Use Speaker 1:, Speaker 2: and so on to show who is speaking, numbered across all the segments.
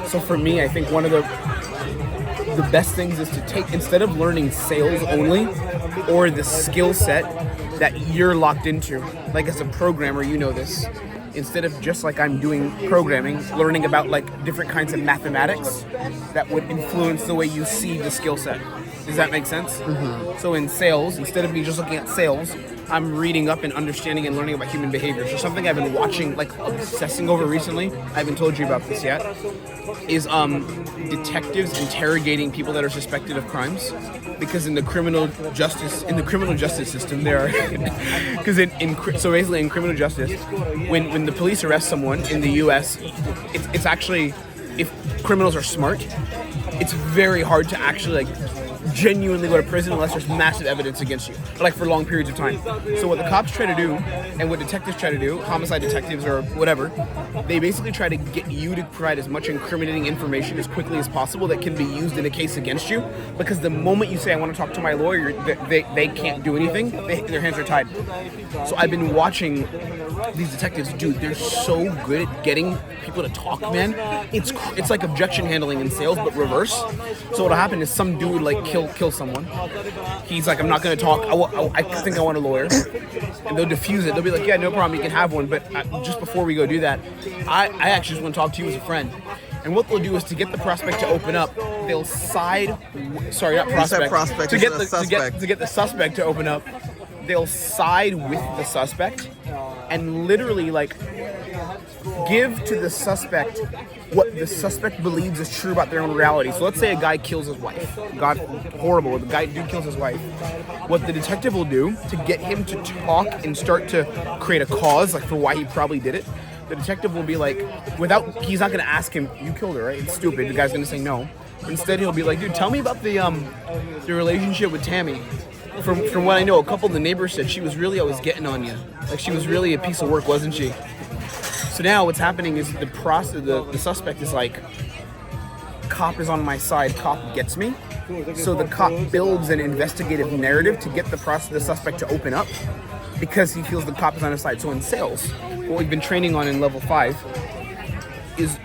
Speaker 1: So for me, I think one of the best things is to take, instead of learning sales only or the skill set that you're locked into, like as a programmer, you know this, instead of just like I'm doing programming, learning about like different kinds of mathematics that would influence the way you see the skill set. Does that make sense? Mm-hmm. So in sales, instead of me just looking at sales, I'm reading up and understanding and learning about human behavior. So something I've been watching, like obsessing over recently, I haven't told you about this yet, is detectives interrogating people that are suspected of crimes. Because in the criminal justice system, there are because so basically in criminal justice, when the police arrest someone in the U.S., it's actually, if criminals are smart, it's very hard to actually like genuinely go to prison unless there's massive evidence against you, like for long periods of time. So what the cops try to do, and what detectives try to do, homicide detectives or whatever, they basically try to get you to provide as much incriminating information as quickly as possible that can be used in a case against you, because the moment you say, I want to talk to my lawyer, they can't do anything. Their hands are tied. So I've been watching these detectives, dude, they're so good at getting people to talk, man. It's like objection handling in sales, but reverse. So what'll happen is some dude like kill someone. He's like, I'm not going to talk. I think I want a lawyer. And they'll diffuse it. They'll be like, yeah, no problem, you can have one. But just before we go do that, I actually just want to talk to you as a friend. And what they'll do is, to get the prospect to open up, they'll side. Sorry, not prospect. To get the suspect to open up, they'll side with the suspect and literally like give to the suspect what the suspect believes is true about their own reality. So let's say a guy kills his wife. God, horrible. The dude kills his wife. What the detective will do to get him to talk and start to create a cause, like for why he probably did it, the detective will be like, he's not going to ask him, you killed her, right? It's stupid. The guy's going to say no. Instead, he'll be like, dude, tell me about the relationship with Tammy. From what I know, a couple of the neighbors said she was really always getting on you. Like, she was really a piece of work, wasn't she? So now what's happening is the suspect is like, cop is on my side, cop gets me. So the cop builds an investigative narrative to get the suspect to open up because he feels the cop is on his side. So in sales, what we've been training on in level 5 is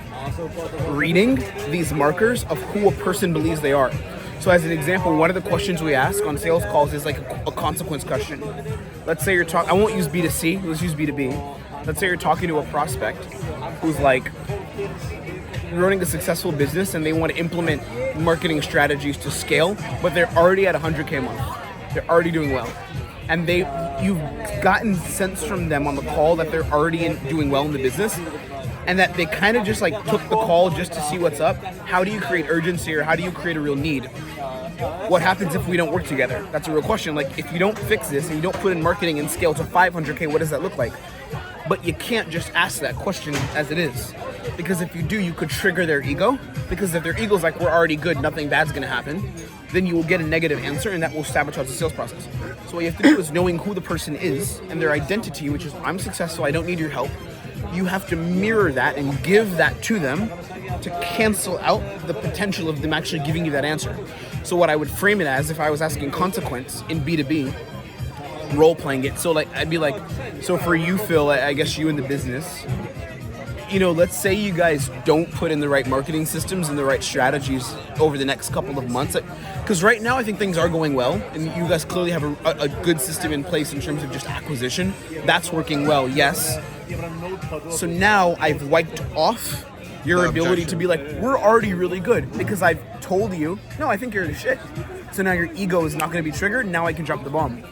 Speaker 1: reading these markers of who a person believes they are. So as an example, one of the questions we ask on sales calls is like a consequence question. Let's say you're talking, I won't use B2C, let's use B2B. Let's say you're talking to a prospect who's like running a successful business and they want to implement marketing strategies to scale, but they're already at 100K a month. They're already doing well. And you've gotten sense from them on the call that they're already doing well in the business, and that they kind of just like took the call just to see what's up. How do you create urgency, or how do you create a real need? What happens if we don't work together? That's a real question. Like, if you don't fix this and you don't put in marketing and scale to 500K, what does that look like? But you can't just ask that question as it is. Because if you do, you could trigger their ego. Because if their ego's like, we're already good, nothing bad's gonna happen, then you will get a negative answer, and that will sabotage the sales process. So what you have to do is knowing who the person is and their identity, which is, I'm successful, I don't need your help. You have to mirror that and give that to them to cancel out the potential of them actually giving you that answer. So what I would frame it as, if I was asking consequence in B2B, role-playing it, so like I'd be like, so for you, Phil, I guess you in the business, you know, let's say you guys don't put in the right marketing systems and the right strategies over the next couple of months. Because right now I think things are going well, and you guys clearly have a good system in place in terms of just acquisition. That's working well, yes. So now I've wiped off your ability to be like, we're already really good, because I've told you, no, I think you're the shit. So now your ego is not going to be triggered, and now I can drop the bomb.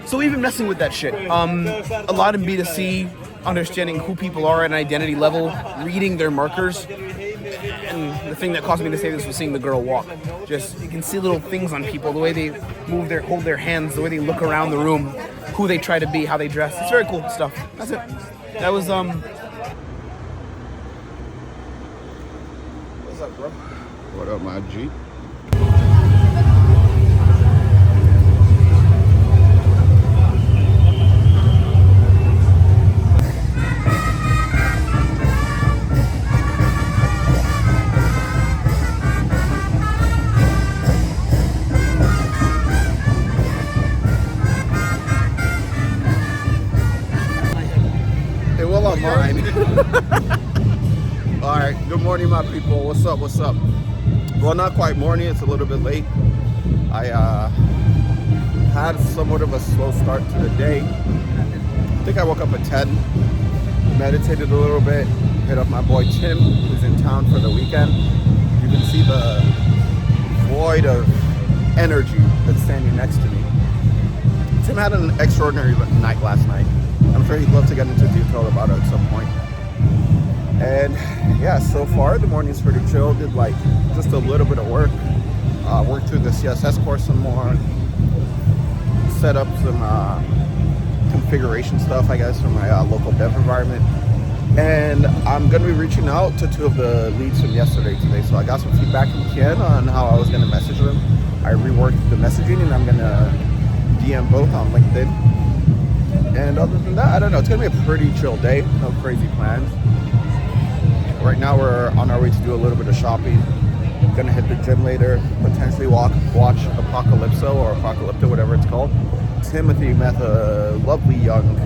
Speaker 1: So we've been messing with that shit. A lot in B2C, understanding who people are at an identity level, reading their markers. And the thing that caused me to say this was seeing the girl walk. Just, you can see little things on people, the way they hold their hands, the way they look around the room, who they try to be, how they dress. It's very cool stuff. That's it. That was, What's up, bro?
Speaker 2: What up, my G? Mine. All right. Good morning, my people. What's up? What's up? Well, not quite morning. It's a little bit late. I had somewhat of a slow start to the day. I think I woke up at 10, meditated a little bit, hit up my boy Tim, who's in town for the weekend. You can see the void of energy that's standing next to me. Tim had an extraordinary night last night. I'm sure he'd love to get into detail about it at some point. And yeah, so far the morning's pretty chill. Did like just a little bit of work. Worked through the CSS course some more. Set up some configuration stuff, I guess, for my local dev environment. And I'm going to be reaching out to two of the leads from yesterday today. So I got some feedback from Ken on how I was going to message them. I reworked the messaging and I'm going to DM both on LinkedIn. And other than that, I don't know. It's going to be a pretty chill day. No crazy plans. Right now we're on our way to do a little bit of shopping. Gonna hit the gym later, potentially watch Apocalypso or Apocalypto, whatever it's called. Timothy met a lovely young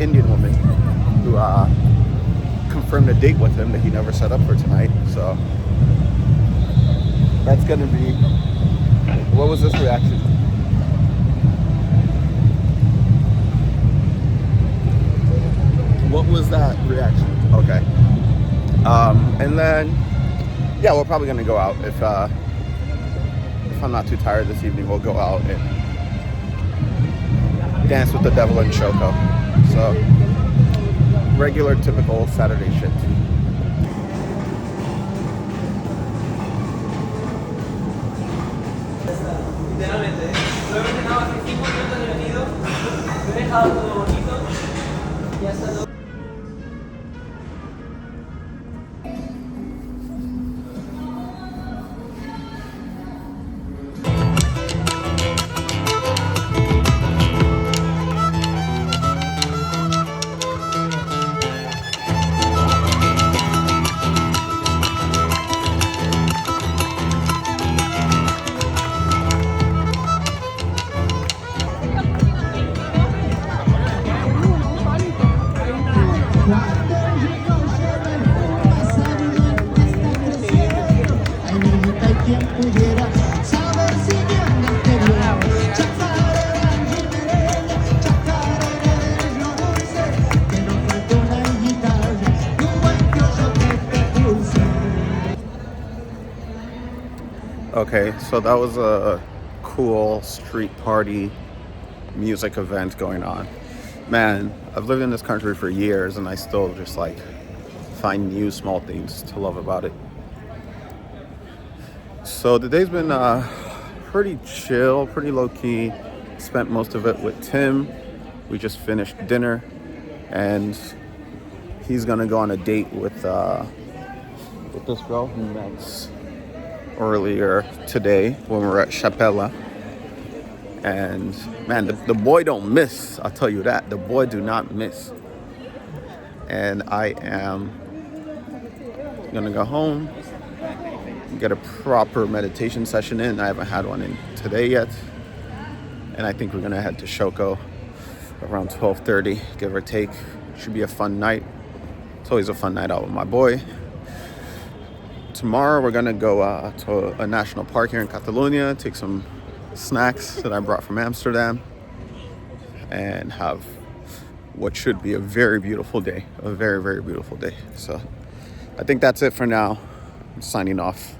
Speaker 2: Indian woman who confirmed a date with him that he never set up for tonight. So that's gonna be, what was this reaction? What was that reaction? Okay. And then, yeah, we're probably gonna go out. If I'm not too tired this evening, we'll go out and dance with the devil in Choco. So, regular, typical Saturday shit. Okay, so that was a cool street party music event going on. Man, I've lived in this country for years and I still just like find new small things to love about it. So the day's been pretty chill, pretty low-key. Spent most of it with Tim. We just finished dinner and he's gonna go on a date with this girl he met earlier today when we were at Chapella. And man, the boy don't miss. I'll tell you that. The boy do not miss. And I am gonna go home, get a proper meditation session in. I haven't had one in today yet. And I think we're gonna head to Shoko around 12:30, give or take. Should be a fun night. It's always a fun night out with my boy. Tomorrow we're gonna go to a national park here in Catalonia, take some snacks that I brought from Amsterdam, and have what should be a very beautiful day, a very, very beautiful day. So I think that's it for now. I'm signing off.